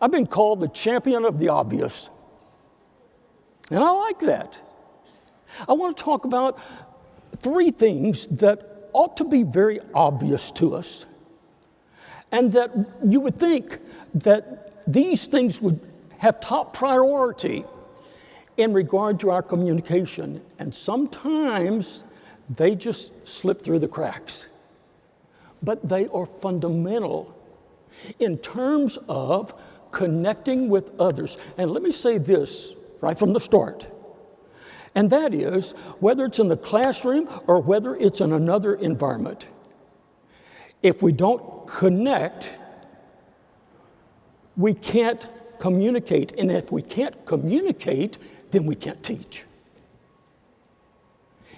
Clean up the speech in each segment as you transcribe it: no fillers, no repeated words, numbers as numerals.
I've been called the champion of the obvious. And I like that. I want to talk about 3 things that ought to be very obvious to us, and that you would think that these things would have top priority in regard to our communication, and sometimes they just slip through the cracks. But they are fundamental in terms of connecting with others. And let me say this right from the start, and that is, whether it's in the classroom or whether it's in another environment, if we don't connect, we can't communicate. And if we can't communicate, then we can't teach.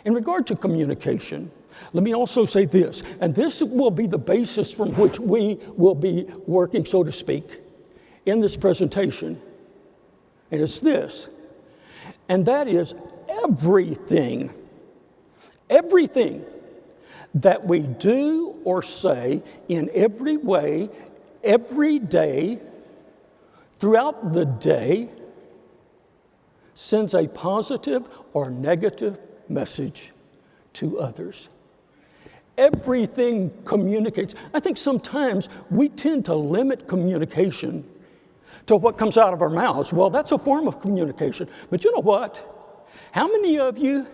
In regard to communication, let me also say this, and this will be the basis from which we will be working, so to speak, in this presentation. And it's this, and that is everything that we do or say in every way, every day, throughout the day, sends a positive or negative message to others. Everything communicates. I think sometimes we tend to limit communication to what comes out of our mouths. Well, that's a form of communication. But you know what? How many of you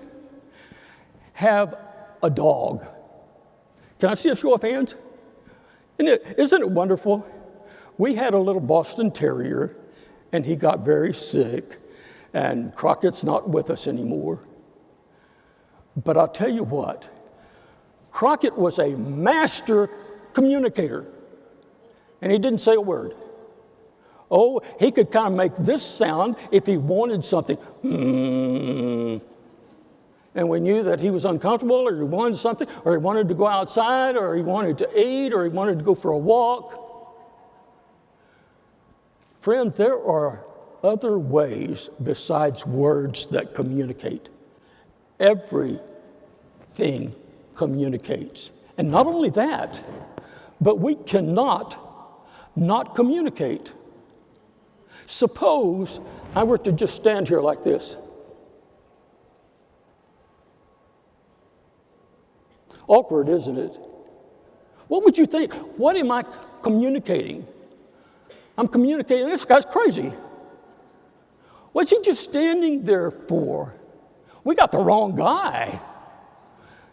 have a dog? Can I see a show of hands? Isn't it wonderful? We had a little Boston Terrier, and he got very sick, and Crockett's not with us anymore. But I'll tell you what, Crockett was a master communicator, and he didn't say a word. Oh, he could kind of make this sound if he wanted something. And we knew that he was uncomfortable, or he wanted something, or he wanted to go outside, or he wanted to eat, or he wanted to go for a walk. Friend, there are other ways besides words that communicate. Everything communicates. And not only that, but we cannot not communicate. Suppose I were to just stand here like this. Awkward, isn't it? What would you think? What am I communicating? I'm communicating, this guy's crazy. What's he just standing there for? We got the wrong guy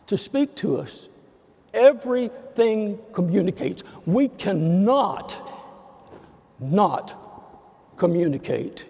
to speak to us. Everything communicates. We cannot not communicate.